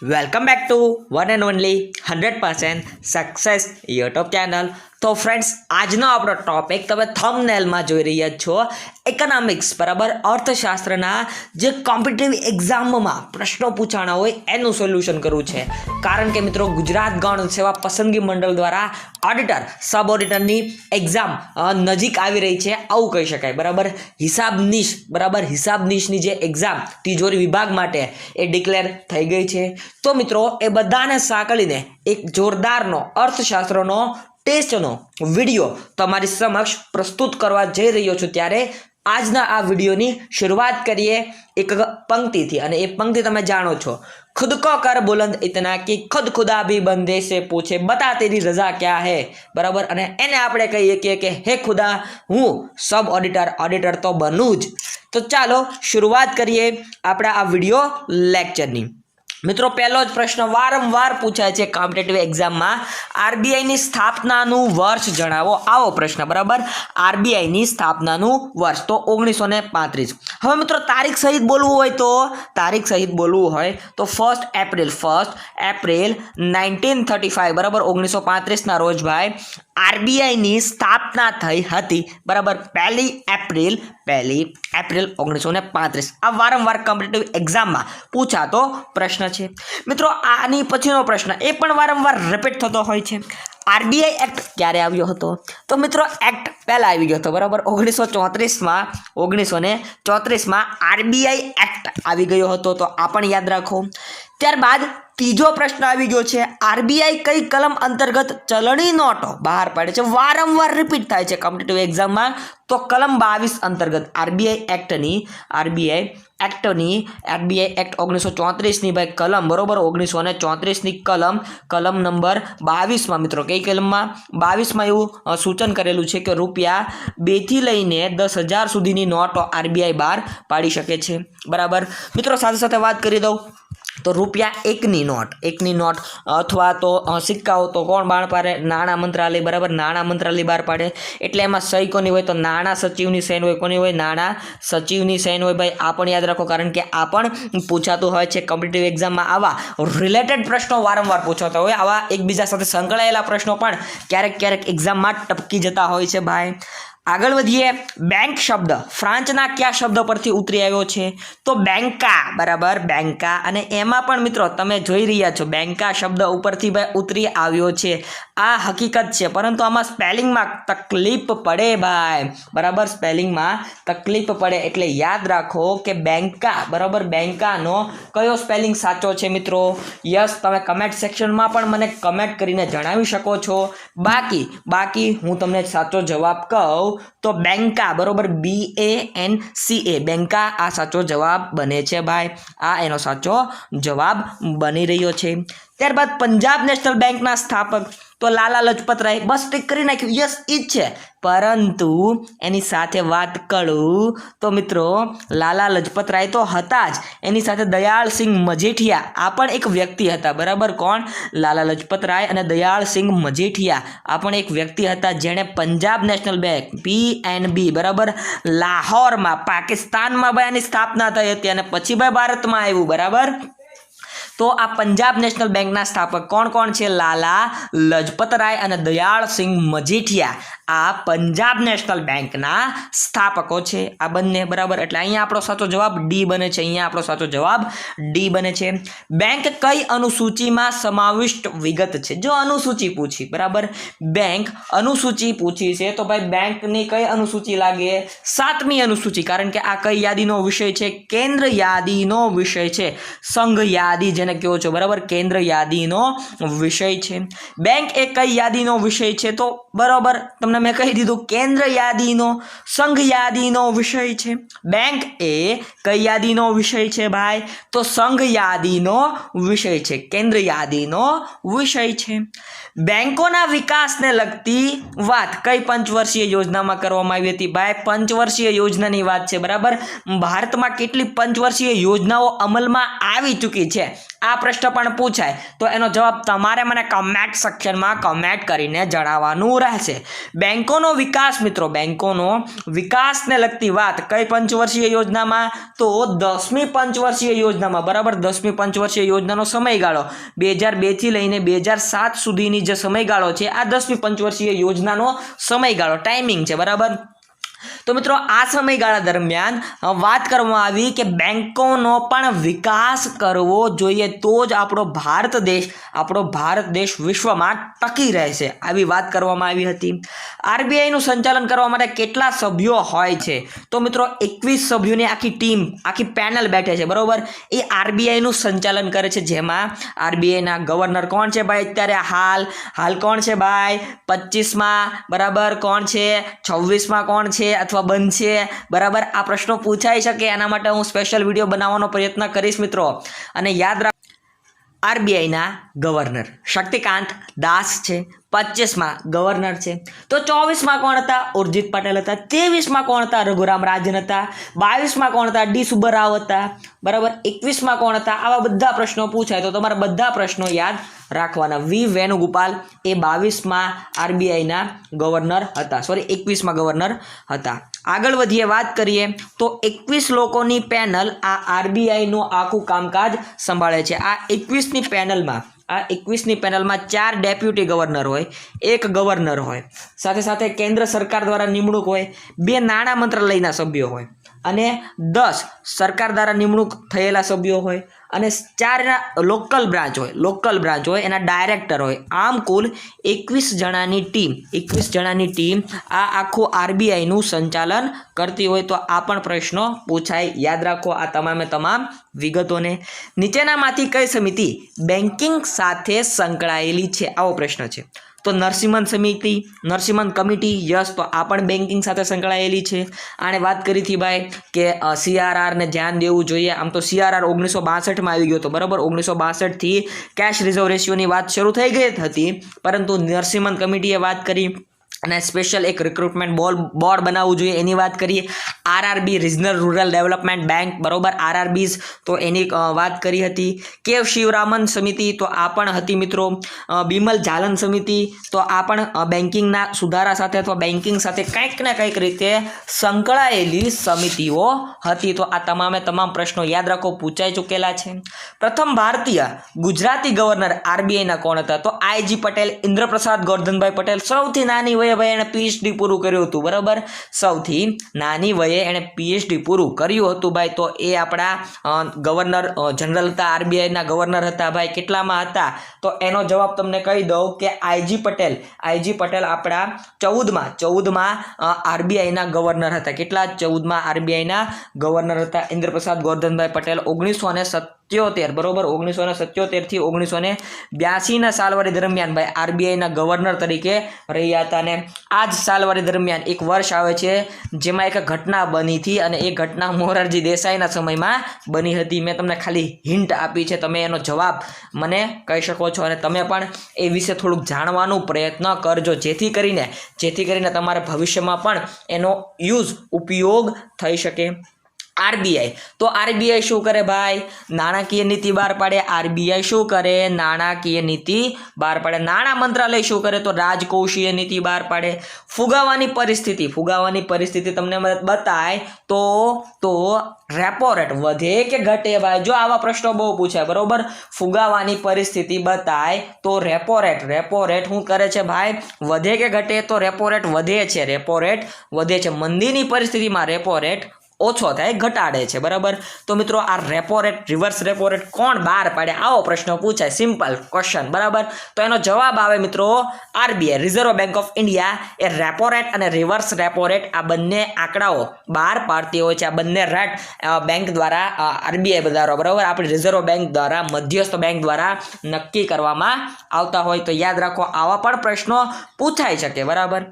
Welcome back to one and only 100% success YouTube channel. તો friends, આજનો આપણો topic તમે થંબનેલમાં જોઈ રહ્યા છો, ઇકોનોમિક્સ બરાબર, અર્થશાસ્ત્રના જે કોમ્પિટિટિવ એક્ઝામમાં પ્રશ્નો પૂછાણા હોય એનું સોલ્યુશન કરવું છે. કારણ કે મિત્રો, ગુજરાત ગૌણ સેવા પસંદગી મંડળ દ્વારા ઓડિટર સબ ઓડિટરની એક્ઝામ નજીક આવી રહી છે, આવું કહી શકાય બરાબર. હિસાબનીશ બરાબર, હિસાબનીશની જે એક્ઝામ તિજોરી વિભાગ માટે એ ડિક્લેર થઈ ગઈ છે. તો મિત્રો, એ બધાને સાંકળીને એક જોરદારનો અર્થશાસ્ત્રનો ટેસ્ટનો વિડીયો તમારી સમક્ષ પ્રસ્તુત કરવા જઈ રહ્યો છું. ત્યારે આજના આ વિડીયોની શરૂઆત કરીએ એક પંક્તિથી, અને એ પંક્તિ તમે જાણો છો, खुद को कर बुलंद इतना कि खुद खुदा भी बंदे से पूछे बता तेरी रजा क्या है बराबर. અને એને આપણે કહીએ કે હે ખુદા, હું સબ ઓડિટર તો બનું જ. તો ચાલો શરૂઆત કરીએ આપણા આ વિડીયો લેક્ચરની. મિત્રો, પહેલો જ પ્રશ્ન વારંવાર પૂછાય છે કોમ્પિટિટિવ એક્ઝામમાં, આરબીઆઈની સ્થાપનાનું વર્ષ જણાવો. આવો પ્રશ્ન બરાબર, આરબીઆઈની સ્થાપનાનું વર્ષ તો 1935. હવે મિત્રો, તારીખ સહિત બોલવું હોય તો 1 એપ્રિલ 1935 બરાબર, 1935 ના રોજ ભાઈ આરબીઆઈની સ્થાપના થઈ હતી બરાબર. 1 એપ્રિલ 1935. આ વારંવાર કોમ્પિટિટિવ એક્ઝામમાં પૂછાતો પ્રશ્ન છે. મિત્રો, આની પછીનો પ્રશ્ન એ પણ વારંવાર રિપીટ થતો હોય છે. આરબીઆઈ એક્ટ ક્યારે આવ્યો હતો? તો મિત્રો, એક્ટ પહેલા આવી ગયો હતો બરાબર. 1934માં આરબીઆઈ એક્ટ આવી ગયો હતો, તો આ પણ યાદ રાખો. ત્યારબાદ ત્રીજો પ્રશ્ન આવી ગયો છે, આરબીઆઈ કઈ કલમ અંતર્ગત ચલણી નોટો બહાર પાડે છે? વારંવાર રિપીટ થાય છે કોમ્પિટિટિવ એક્ઝામમાં. તો કલમ 22 અંતર્ગત આરબીઆઈ એક્ટ 1934ની ભાઈ કલમ બરોબર, 1934ની કલમ નંબર 22માં મિત્રો, કઈ કલમમાં? 22માં એવું સૂચન કરેલું છે કે રૂપિયા 2 થી લઈને 10,000 સુધીની નોટો આરબીઆઈ બહાર પાડી શકે છે બરાબર. મિત્રો, સાથે સાથે વાત કરી દઉં તો રૂપિયા 1ની નોટ અથવા તો સિક્કાઓ તો કોણ બહાર પાડે? નાણાં મંત્રાલય બરાબર, નાણાં મંત્રાલય બહાર પાડે. એટલે એમાં સહી કોની હોય? તો નાણાં સચિવની સહી હોય. કોની હોય? નાણાં સચિવની સહી હોય ભાઈ. આ પણ યાદ રાખો, કારણ કે આ પણ પૂછાતું હોય છે કોમ્પિટિટિવ એક્ઝામમાં. આવા રિલેટેડ પ્રશ્નો વારંવાર પૂછાતા હોય, આવા એકબીજા સાથે સંકળાયેલા પ્રશ્નો પણ ક્યારેક એક્ઝામમાં ટપકી જતા હોય છે ભાઈ. આગળ વધીએ. બેંક શબ્દ ફ્રાન્સના કયા શબ્દ પરથી ઉતરી આવ્યો છે? તો બેંકા બરાબર, બેંકા. અને એમાં પણ મિત્રો તમે જોઈ રહ્યા છો, બેંકા શબ્દ ઉપરથી ભાઈ ઉતરી આવ્યો છે. આ હકીકત છે, પરંતુ આમાં સ્પેલિંગમાં તકલીફ પડે ભાઈ બરાબર, સ્પેલિંગમાં તકલીફ પડે. એટલે યાદ રાખો કે બેંકા બરાબર, બેંકાનો કયો સ્પેલિંગ સાચો છે મિત્રો? યસ, તમે કમેન્ટ સેક્શનમાં પણ મને કમેન્ટ કરીને જણાવી શકો છો. બાકી હું તમને સાચો જવાબ કહું તો બેંકા બરોબર, BANCA, બેંકા આ સાચો જવાબ બને છે ભાઈ. આ એનો સાચો જવાબ બની રહ્યો છે. ત્યારબાદ પંજાબ નેશનલ બેંકના સ્થાપક તો લાલા લજપત રાય. બસ ટીક કરી નાખ્યું, યસ ઈ જ છે. પરંતુ એની સાથે વાત કરું તો મિત્રો, લાલા લજપત રાય તો હતા જ, એની સાથે દયાળસિંહ મજીઠિયા આ પણ એક વ્યક્તિ હતા બરાબર. કોણ? લાલા લજપત રાય અને દયાળસિંહ મજીઠિયા આ પણ એક વ્યક્તિ હતા, જેણે પંજાબ નેશનલ બેંક PNB બરાબર, લાહોરમાં પાકિસ્તાનમાં ભાઈ આની સ્થાપના થઈ હતી, અને પછી ભાઈ ભારતમાં આવ્યું બરાબર. તો આ પંજાબ નેશનલ બેંકના સ્થાપક કોણ છે? લાલા લજપત રાય અને દયાળસિંહ મજીઠિયા આ પંજાબ નેશનલ બેંકના સ્થાપકો છે, આ બંને બરાબર. એટલે અહીંયા આપણો સાચો જવાબ ડી બને છે. બેંક કઈ અનુસૂચિમાં સમાવિષ્ટ વિગત છે? જો અનુસૂચિ પૂછી બરાબર, બેંક અનુસૂચિ પૂછી છે, તો ભાઈ બેંકની કઈ અનુસૂચિ લાગે? 7મી અનુસૂચિ. કારણ કે આ કઈ યાદીનો વિષય છે? કેન્દ્ર યાદીનો વિષય છે. સંઘ યાદી જેને કહો છો બરાબર, કેન્દ્ર યાદીનો વિષય છે. બેંક એ કઈ યાદીનો વિષય છે? તો બરાબર તમને મેં કહી દીધું, કેન્દ્ર યાદીનો, સંઘ યાદીનો વિષય છે. બેંક એ કઈ યાદીનો વિષય છે ભાઈ? તો સંઘ યાદીનો વિષય છે, કેન્દ્ર યાદીનો વિષય છે. બેંકોના વિકાસને લગતી વાત કઈ પંચવર્ષીય યોજનામાં કરવામાં આવી હતી? ભાઈ પંચવર્ષીય યોજનાની વાત છે બરાબર. ભારતમાં કેટલી પંચવર્ષીય યોજનાઓ અમલમાં આવી ચૂકી છે આ પ્રશ્ન પણ પૂછાય તો એનો જવાબ તમારે મને કમેન્ટ સેક્શનમાં કમેન્ટ કરીને જણાવવાનું રહેશે. બેંકોનો વિકાસ મિત્રો, બેંકોનો વિકાસને લગતી વાત કઈ પંચવર્ષીય યોજનામાં? તો 10મી પંચવર્ષીય યોજનામાં, બરાબર. 10મી પંચવર્ષીય યોજનાનો સમયગાળો 2002 થી લઈને 2007 સુધીની જે સમયગાળો છે આ 10મી પંચવર્ષીય યોજનાનો સમયગાળો ટાઈમિંગ છે, બરાબર. તો મિત્રો આ સમયગાળા દરમિયાન વાત કરવામાં આવી કે બેંકોનો પણ વિકાસ કરવો જોઈએ તો જ આપણો ભારત દેશ વિશ્વમાં ટકી રહેશે, આવી વાત કરવામાં આવી હતી. આરબીઆઈનું સંચાલન કરવા માટે કેટલા સભ્યો હોય છે? તો મિત્રો 21 સભ્યોની આખી ટીમ, આખી પેનલ બેઠે છે, બરોબર. એ આરબીઆઈનું સંચાલન કરે છે, જેમાં આરબીઆઈના ગવર્નર કોણ છે ભાઈ અત્યારે હાલ કોણ છે ભાઈ? 25માં, બરાબર. કોણ છે 26માં? કોણ છે અથવા બનશે, બરાબર. આ પ્રશ્નો પૂછાઈ શકે, એના માટે હું સ્પેશિયલ વિડીયો બનાવવાનો પ્રયત્ન કરીશ મિત્રો. અને યાદ રાખો આરબીઆઈના ગવર્નર શક્તિકાંત દાસ છે, 25માં ગવર્નર છે. તો 24માં કોણ હતા? ઉર્જિત પટેલ હતા. 23માં કોણ હતા? રઘુરામ રાજન હતા. 22માં કોણ હતા? ડી સુબ્બારાવ હતા, બરાબર. 21માં કોણ હતા? આવા બધા પ્રશ્નો પૂછાય તો તમારે બધા પ્રશ્નો યાદ રાખવાના. વી વેણુગોપાલ એ 22માં આરબીઆઈના ગવર્નર હતા, 21માં ગવર્નર હતા. આગળ વધીએ, વાત કરીએ તો 21 લોકોની પેનલ આ આરબીઆઈનું આખું કામકાજ સંભાળે છે. આ 21ની પેનલમાં 4 ડેપ્યુટી ગવર્નર હોય, 1 ગવર્નર હોય, સાથે સાથે કેન્દ્ર સરકાર દ્વારા નિમણૂક હોય, 2 નાણાં મંત્રાલયના સભ્યો હોય અને 10 સરકાર દ્વારા નિમણૂક થયેલા સભ્યો હોય અને 4 લોકલ બ્રાન્ચ હોય એના ડાયરેક્ટર હોય. આમ કુલ 21 જણાની ટીમ આ આખું આરબીઆઈનું સંચાલન કરતી હોય. તો આ પણ પ્રશ્નો પૂછાય, યાદ રાખો આ તમામ વિગતોને. નીચેનામાંથી કઈ સમિતિ બેન્કિંગ સાથે સંકળાયેલી છે? આવો પ્રશ્ન છે. તો નરસિમ્હન કમિટી, યસ. તો આ પણ બેન્કિંગ સાથે સંકળાયેલી છે. આને વાત કરી હતી ભાઈ કે CRR ને ધ્યાન દેવું જોઈએ. આમ તો CRR 1962માં આવી ગયો હતો, બરાબર. 1962 થી કેશ રિઝર્વ રેશિયોની વાત શરૂ થઈ ગઈ હતી, પરંતુ નરસિમ્હન કમિટીએ વાત કરી અને સ્પેશિયલ એક રિક્રુટમેન્ટ બોર્ડ બનાવવું જોઈએ એની વાત કરીએ. RRB regional rural development bank, બરોબર. આરઆરબીઝ તો એની વાત કરી હતી. કેવ શિવરામન સમિતિ તો આ પણ હતી મિત્રો. બિમલ જાલન સમિતિ તો આ પણ બેન્કિંગના સુધારા સાથે અથવા બેન્કિંગ સાથે કંઈક ને કંઈક રીતે સંકળાયેલી સમિતિઓ હતી. તો આ તમામ પ્રશ્નો યાદ રાખો, પૂછાઈ ચૂકેલા છે. પ્રથમ ભારતીય ગુજરાતી ગવર્નર આરબીઆઈના કોણ હતા? તો IG પટેલ, ઇન્દ્રપ્રસાદ ગોરધનભાઈ પટેલ. સૌથી નાની વયે ભાઈ એણે PhD પૂરું કર્યું હતું, બરાબર. સૌથી નાની વયે એણે PhD પૂરું કર્યું હતું ભાઈ. તો એ આપણા ગવર્નર જનરલ હતા, આરબીઆઈના ગવર્નર હતા ભાઈ. કેટલામાં હતા? તો એનો જવાબ તમને કહી દઉં કે IG પટેલ આપણા 14માં આરબીઆઈના ગવર્નર હતા. કેટલા? 14માં આરબીઆઈના ગવર્નર હતા ઇન્દ્રપ્રસાદ ગોરધનભાઈ પટેલ. 1977, બરોબર. 1977 થી 1982ના સાલવાળી દરમિયાન ભાઈ આરબીઆઈના ગવર્નર તરીકે રહ્યા હતા. અને આ જ સાલવાળી દરમિયાન એક વર્ષ આવે છે જેમાં એક ઘટના બની હતી અને એ ઘટના મોરારજી દેસાઈના સમયમાં બની હતી. મેં તમને ખાલી હિન્ટ આપી છે, તમે એનો જવાબ મને કહી શકો છો અને તમે પણ એ વિશે થોડુંક જાણવાનો પ્રયત્ન કરજો, જેથી કરીને તમારા ભવિષ્યમાં પણ એનો ઉપયોગ થઈ શકે. આરબીઆઈ તો આરબીઆઈ શું કરે ભાઈ? નાણાકીય નીતિ બહાર પાડે. આરબીઆઈ શું કરે? નાણાકીય નીતિ બહાર પાડે. નાણાં મંત્રાલય શું કરે? તો રાજકોષીય નીતિ બહાર પાડે. ફુગાવાની પરિસ્થિતિ તમને બતાય તો રેપો રેટ વધે કે ઘટે ભાઈ? જો આવા પ્રશ્નો બહુ પૂછાય, બરોબર. ફુગાવાની પરિસ્થિતિ બતાય તો રેપો રેટ શું કરે છે ભાઈ? વધે કે ઘટે? તો રેપો રેટ વધે છે. મંદીની પરિસ્થિતિમાં રેપો રેટ ઓછો થાય, ઘટાડે છે, બરાબર. તો મિત્રો આ રિવર્સ રેપો રેટ કોણ બહાર પાડે? આવો પ્રશ્ન પૂછાય, સિમ્પલ ક્વેશ્ચન, બરાબર. તો એનો જવાબ આવે મિત્રો RBI, reserve bank of India. A repo rate અને રિવર્સ રેપો રેટ આ બંને આંકડાઓ બહાર પાડતી હોય છે. આ બંને રેટ બેંક દ્વારા આરબીઆઈ દ્વારા, બરાબર, આપણી રિઝર્વ બેંક દ્વારા, મધ્યસ્થ બેંક દ્વારા નક્કી કરવામાં આવતા હોય. તો યાદ રાખો, આવા પણ પ્રશ્નો પૂછાઈ શકે, બરાબર.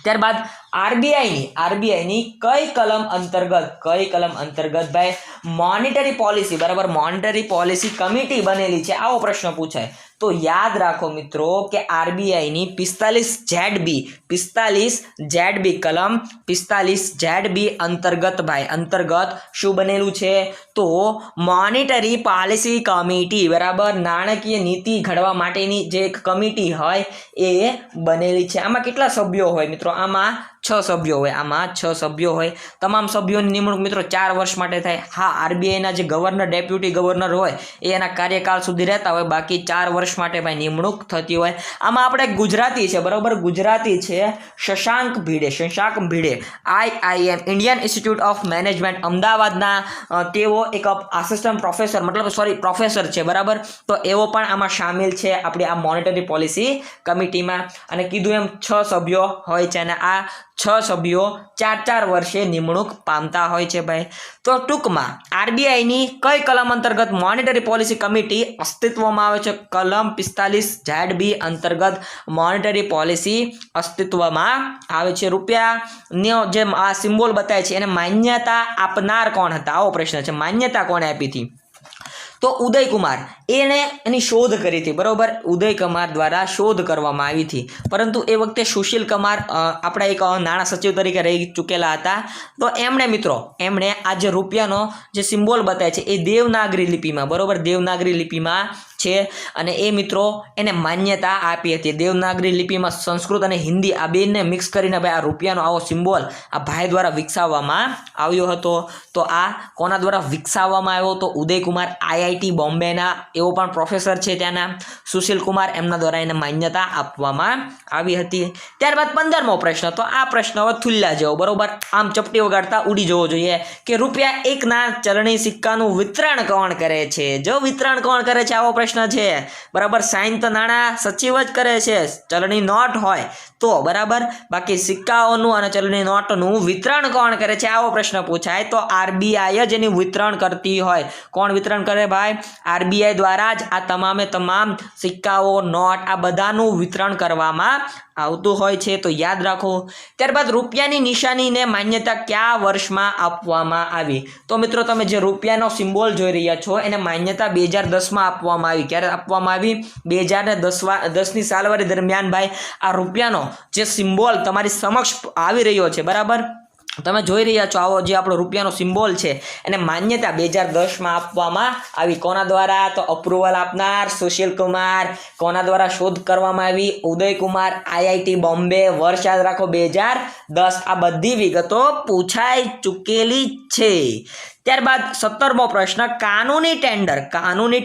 ત્યારબાદ આરબીઆઈની કઈ કલમ અંતર્ગત ભાઈ મોનેટરી પોલિસી, બરાબર, મોનેટરી પોલિસી કમિટી બનેલી છે, આવો પ્રશ્ન પૂછાય. તો યાદ રાખો મિત્રો કે આરબીઆઈની 45 ZB કલમ 45 ZB અંતર્ગત શું બનેલું છે? તો મોનેટરી પોલિસી કમિટી, બરાબર, નાણાકીય નીતિ ઘડવા માટેની જે એક કમિટી હોય એ બનેલી છે. આમાં કેટલા સભ્યો હોય મિત્રો? આમાં 6 સભ્યો હોય. તમામ સભ્યોની નિમણૂક મિત્રો 4 વર્ષ માટે થાય. હા, આરબીઆઈના જે ગવર્નર, ડેપ્યુટી ગવર્નર હોય એ એના કાર્યકાળ સુધી રહેતા હોય, બાકી 4 વર્ષ માટે ભાઈ નિમણૂક થતી હોય. આમાં આપણે ગુજરાતી છે, બરાબર, ગુજરાતી છે શશાંક ભીડે, IIM Indian institute of management અમદાવાદના, તેઓ એક આસિસ્ટન્ટ પ્રોફેસર છે, બરાબર. તો એવો પણ આમાં સામેલ છે આપણી આ મોનેટરી પોલિસી કમિટીમાં. અને કીધું એમ 6 સભ્યો હોય છે અને આ 6 સભ્યો 4 વર્ષે નિમણૂક પામતા હોય છે ભાઈ. તો ટૂંકમાં આરબીઆઈની કઈ કલમ અંતર્ગત મોનેટરી પોલિસી કમિટી અસ્તિત્વમાં આવે છે? કલમ 45 ZB અંતર્ગત મોનેટરી પોલિસી અસ્તિત્વમાં આવે છે. રૂપિયાનો જે આ સિમ્બોલ બતાવે છે એને માન્યતા આપનાર કોણ હતા? આવો પ્રશ્ન છે. માન્યતા કોણે આપી હતી? તો ઉદયકુમાર, એની શોધ કરી હતી, બરોબર. ઉદયકુમાર દ્વારા શોધ કરવામાં આવી હતી, પરંતુ એ વખતે સુશીલ કુમાર આપણા એક નાણાં સચિવ તરીકે રહી ચૂકેલા હતા. તો એમણે આ જે રૂપિયાનો જે સિમ્બોલ બતાવે છે એ દેવનાગરી લિપિમાં, બરોબર, દેવનાગરી લિપિમાં છે. અને એ મિત્રો એને માન્યતા આપી હતી. દેવનાગરી લિપિમાં સંસ્કૃત અને હિન્દી આ બેને મિક્સ કરીને ભાઈ આ રૂપિયાનો આવો સિમ્બોલ આ ભાઈ દ્વારા વિકસાવવામાં આવ્યો હતો. તો આ કોના દ્વારા વિકસાવવામાં આવ્યો? તો ઉદયકુમાર, IIT બોમ્બેના એવો પણ પ્રોફેસર છે ત્યાંના. સુશીલ કુમાર, એમના દ્વારા એને માન્યતા આપવામાં આવી હતી. ત્યારબાદ 15મો પ્રશ્ન. તો આ પ્રશ્ન હવે થુલ્લા જેવો, બરોબર, આમ ચપટી વગાડતા ઉડી જવો જોઈએ કે રૂપિયા 1ના ચલણી સિક્કાનું વિતરણ કોણ કરે છે? જો વિતરણ કોણ કરે છે આવો પ્રશ્ન છે, બરાબર. સાઇન તો નાણાં સચિવ જ કરે છે, ચલણી નોટ હોય તો, બરાબર. બાકી સિક્કાઓનું અને ચલણી નોટનું વિતરણ કોણ કરે છે આવો પ્રશ્ન પૂછાય તો આરબીઆઈ જ એની વિતરણ કરતી હોય. કોણ વિતરણ કરે ભાઈ? આરબીઆઈ દ્વારા જ આ તમામ સિક્કાઓ, નોટ આ બધાનું વિતરણ કરવામાં આવતું હોય છે. તો યાદ રાખો. ત્યારબાદ રૂપિયાની નિશાનીને માન્યતા કયા વર્ષમાં આપવામાં આવી? તો મિત્રો તમે જે રૂપિયાનો સિમ્બોલ જોઈ રહ્યા છો એને માન્યતા 2010માં આપવામાં આવી. ક્યારે આપવામાં આવી? 2010ની સાલવારી દરમિયાન ભાઈ આ રૂપિયાનો જે સિમ્બોલ તમારી સમક્ષ આવી રહ્યો છે, બરાબર, તમે જોઈ રહ્યા છો, આવો જે આપણો રૂપિયાનો સિમ્બોલ છે એને માન્યતા 2010માં આપવામાં આવી. કોના દ્વારા? તો અપ્રુવલ આપનાર સુશીલ કુમાર. કોના દ્વારા શોધ કરવામાં આવી? ઉદયકુમાર, IIT બોમ્બે. વર્ષ યાદ રાખો 2010. આ બધી વિગતો પૂછાઈ ચૂકેલી છે. ત્યારબાદ 17મો પ્રશ્ન. કાનૂની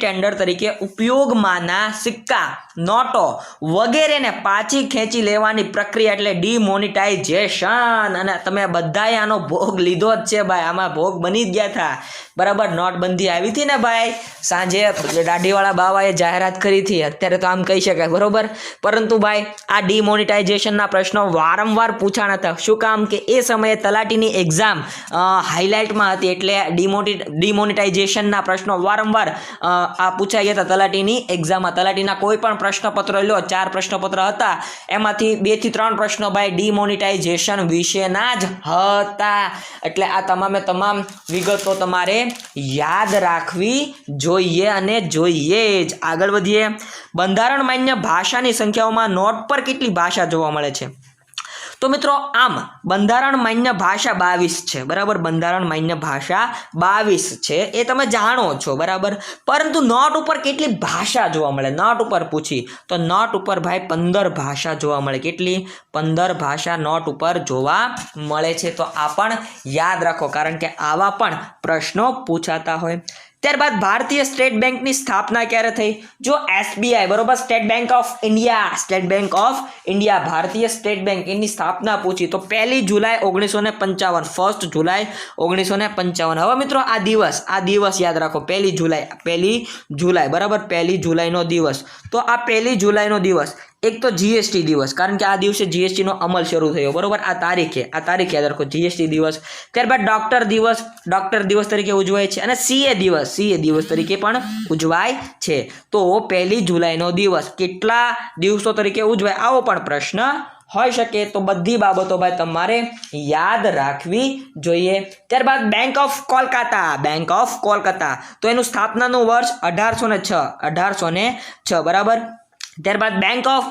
ટેન્ડર તરીકે ઉપયોગમાંના સિક્કા, નોટો વગેરેને પાછી ખેંચી લેવાની પ્રક્રિયા એટલે ડિમોનિટાઇઝેશન. અને તમે બધાએ આનો ભોગ લીધો જ છે ભાઈ, આમાં ભોગ બની જ ગયા હતા, બરાબર. નોટબંધી આવી હતી ને ભાઈ, સાંજે દાઢીવાળા બાવાએ જાહેરાત કરી હતી, અત્યારે તો આમ કહી શકાય, બરોબર. પરંતુ ભાઈ આ ડિમોનિટાઇઝેશનના પ્રશ્નો વારંવાર પૂછાણા હતા. શું કામ? કે એ સમયે તલાટીની એક્ઝામ હાઇલાઇટમાં હતી, એટલે ડિમોનિટાઇઝેશનના પ્રશ્નો વારંવાર આ પૂછાઈ ગયા હતા તલાટીની એક્ઝામમાં. તલાટીના કોઈ પણ પ્રશ્નપત્ર લો, 4 પ્રશ્નપત્ર હતા, એમાંથી 2 થી 3 પ્રશ્નો ભાઈ ડિમોનિટાઇઝેશન વિશેના જ હતા. એટલે આ તમામ વિગતો તમારે યાદ રાખવી જોઈએ અને જોઈએ જ. આગળ વધીએ. બંધારણ માન્ય ભાષાની સંખ્યાઓમાં નોટ પર કેટલી ભાષા જોવા મળે છે? તો મિત્રો આમ બંધારણ માન્ય ભાષા 22 છે, બરાબર. બંધારણ માન્ય ભાષા 22 છે એ તમે જાણો છો, બરાબર. પરંતુ નોટ ઉપર કેટલી ભાષા જોવા મળે? નોટ ઉપર પૂછી તો નોટ ઉપર ભાઈ 15 ભાષા જોવા મળે. કેટલી? 15 ભાષા નોટ ઉપર જોવા મળે છે. તો આ પણ યાદ રાખો, કારણ કે આવા પણ પ્રશ્નો પૂછાતા હોય. ત્યારબાદ ભારતીય સ્ટેટ બેંકની સ્થાપના ક્યારે થઈ? જો SBI, બરોબર, સ્ટેટ બેંક ઓફ ઇન્ડિયા, ભારતીય સ્ટેટ બેંક એની સ્થાપના પૂછી તો 1 જુલાઈ 1955. 1 જુલાઈ 1955. હવે મિત્રો આ દિવસ યાદ રાખો. 1 જુલાઈ, બરાબર, 1 જુલાઈનો દિવસ. તો આ 1 જુલાઈનો દિવસ એક તો GST દિવસ, કારણ કે આ દિવસે GST નો અમલ શરૂ થયો, બરોબર. આ તારીખ યાદ રાખો, GST દિવસ. ત્યારબાદ ડોક્ટર દિવસ તરીકે ઉજવાય છે અને CA દિવસ તરીકે પણ ઉજવાય છે. તો 1 જુલાઈનો દિવસ કેટલા દિવસો તરીકે ઉજવાય આવો પણ પ્રશ્ન હોઈ શકે તો બધી બાબતો ભાઈ તમારે યાદ રાખવી જોઈએ. ત્યારબાદ બેંક ઓફ કોલકાતા, તો એનું સ્થાપનાનું વર્ષ 1806 બરાબર. ત્યારબાદ બેંક ઓફ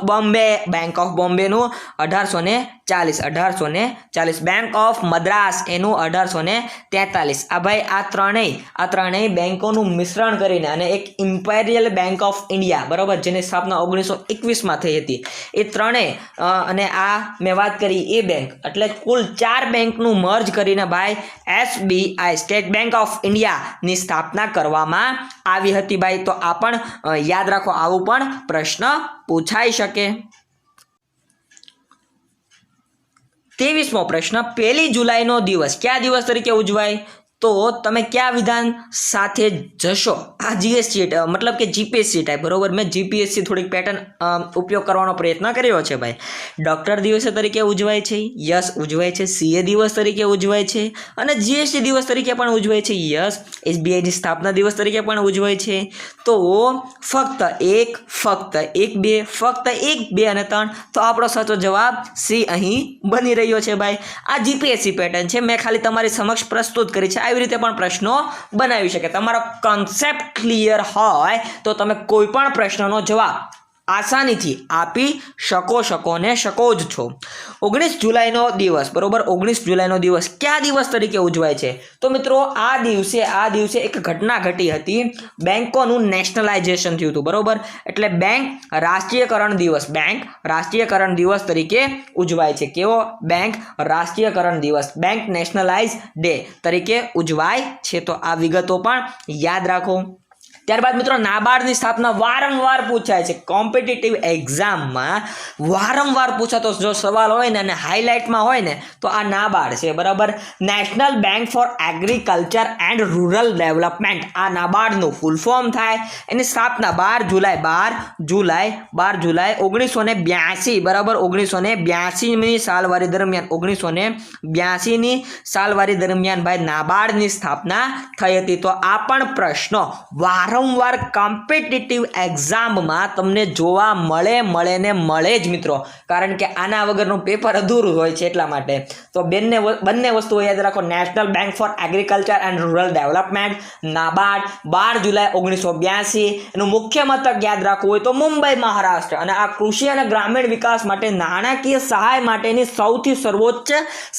બોમ્બેનું 1840. બેંક ઓફ મદ્રાસ એનું 1843. આ ભાઈ આ ત્રણેય બેંકોનું મિશ્રણ કરીને અને એક ઇમ્પેરિયલ બેંક ઓફ ઇન્ડિયા બરાબર, જેની સ્થાપના 1921 થઈ હતી. એ ત્રણેય અને આ મેં વાત કરી એ બેંક, એટલે કુલ 4 બેંકનું મર્જ કરીને ભાઈ SBI સ્ટેટ બેંક ઓફ ઇન્ડિયાની સ્થાપના કરવામાં આવી હતી ભાઈ. તો આ પણ યાદ રાખો, આવું પણ પ્રશ્ન પૂછાઈ શકે. 23મો પ્રશ્ન, 1 જુલાઈનો દિવસ કયા દિવસ તરીકે ઉજવાય? તો તમે કયા વિધાન સાથે જશો? આ જીએસટી મતલબ કે જીપીએસસી ટાઈપ બરોબર. મેં જીપીએસસી થોડીક પેટર્ન ઉપયોગ કરવાનો પ્રયત્ન કર્યો છે ભાઈ. ડૉક્ટર દિવસ તરીકે ઉજવાય છે, યસ ઉજવાય છે. CA દિવસ તરીકે ઉજવાય છે અને જીએસટી દિવસ તરીકે પણ ઉજવાય છે, યસ. SBIની સ્થાપના દિવસ તરીકે પણ ઉજવાય છે. તો ફક્ત 1, 2 અને 3, તો આપણો સાચો જવાબ C અહીં બની રહ્યો છે ભાઈ. આ જીપીએસસી પેટર્ન છે, મેં ખાલી તમારી સમક્ષ પ્રસ્તુત કરી છે. આવી રીતે પણ પ્રશ્નો બનાવી શકે. તમારો કોન્સેપ્ટ ક્લિયર હોય તો તમે કોઈ પણ પ્રશ્નનો જવાબ આસાનીથી આપી શકો જ છો. 19 જુલાઈનો દિવસ બરોબર. 19 જુલાઈનો દિવસ કયા દિવસ તરીકે ઉજવાય છે? તો મિત્રો આ દિવસે એક ઘટના ઘટી હતી. બેંકોનું નેશનલાઇઝેશન થયું હતું બરોબર. એટલે બેંક રાષ્ટ્રીયકરણ દિવસ તરીકે ઉજવાય છે. કેવો? બેંક રાષ્ટ્રીયકરણ દિવસ, બેંક નેશનલાઇઝ ડે તરીકે ઉજવાય છે. તો આ વિગતો પણ યાદ રાખો. ત્યારબાદ મિત્રો નાબાર્ડની સ્થાપના વારંવાર પૂછાય છે. કોમ્પિટિટિવ એક્ઝામમાં વારંવાર પૂછાતો જો સવાલ હોય ને અને હાઇલાઇટમાં હોય ને તો આ નાબાર્ડ છે બરાબર. National bank four agriculture and rural development, આ નાબાર્ડનું ફૂલ ફોર્મ થાય. એની સ્થાપના 12 જુલાઈ 1982 બરાબર. 1982ની સાલવારી દરમિયાન ભાઈ નાબાર્ડની સ્થાપના થઈ હતી. તો આ પણ પ્રશ્નો વારંવાર કોમ્પિટિટિવ એક્ઝામમાં તમને જોવા મળે જ મિત્રો, કારણ કે આના વગરનું પેપર અધૂરું હોય છે એટલા માટે. તો બંને વસ્તુઓ યાદ રાખો. National bank four agriculture and rural development, NABARD, 12 જુલાઈ 1982. એનું મુખ્ય મથક યાદ રાખવું હોય તો મુંબઈ, મહારાષ્ટ્ર. અને આ કૃષિ અને ગ્રામીણ વિકાસ માટે નાણાકીય સહાય માટેની સૌથી સર્વોચ્ચ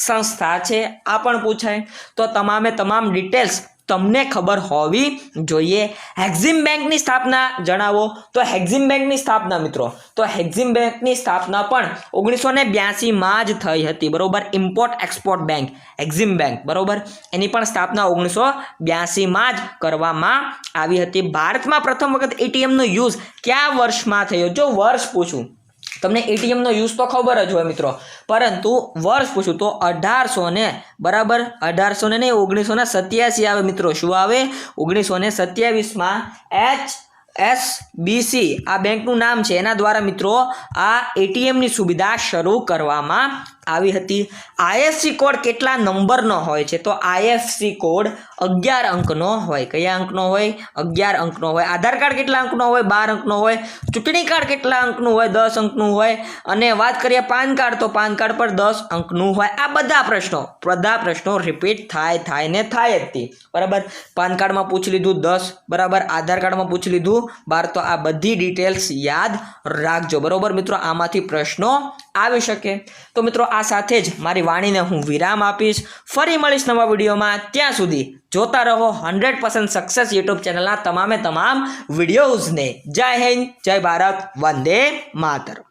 સંસ્થા છે. આ પણ પૂછાય. તો તમામ ડિટેલ્સ તમને ખબર હોવી જોઈએ. એક્ઝિમ બેંકની સ્થાપના જણાવો. તો એક્ઝિમ બેંકની સ્થાપના મિત્રો, તો એક્ઝિમ બેંકની સ્થાપના પણ 1982માં જ થઈ હતી બરોબર. ઇમ્પોર્ટ એક્સપોર્ટ બેંક, એક્ઝિમ બેંક બરોબર. એની પણ સ્થાપના 1982માં જ કરવામાં આવી હતી. ભારતમાં પ્રથમ વખત ATMનો યુઝ કયા વર્ષમાં થયો? જો વર્ષ પૂછું, તમને ATMનો યુઝ તો ખબર જ હોય મિત્રો, પરંતુ વર્ષ પૂછું તો 1987 આવે મિત્રો. શું આવે? 1927માં HSBC આ બેંકનું નામ છે, એના દ્વારા મિત્રો આ ATMની સુવિધા શરૂ કરવામાં આવી હતી. IFSC કોડ કેટલા નંબરનો હોય છે? તો IFSC કોડ 11 અંકનો હોય. કયા અંકનો હોય? 11 અંકનો હોય. આધાર કાર્ડ કેટલા અંકનો હોય? 12 અંકનો હોય. ચૂંટણી કાર્ડ કેટલા અંકનું હોય? 10 અંકનું હોય. અને વાત કરીએ પાન કાર્ડ, તો પાન કાર્ડ પર 10 અંકનું હોય. આ બધા પ્રશ્નો રિપીટ થાય જ બરાબર. પાન કાર્ડમાં પૂછી લીધું 10 બરાબર, આધાર કાર્ડમાં પૂછી લીધું 12. તો આ બધી ડિટેલ્સ યાદ રાખજો બરોબર મિત્રો. આમાંથી પ્રશ્નો આવી શકે. તો મિત્રો આ સાથે જ મારી વાણીને હું વિરામ આપીશ. ફરી મળીશ નવા વિડીયોમાં. ત્યાં સુધી જોતા રહો 100% સક્સેસ યુટ્યુબ ચેનલના તમામ વિડીયોઝને. જય હિન્દ, જય ભારત, વંદે માતરમ.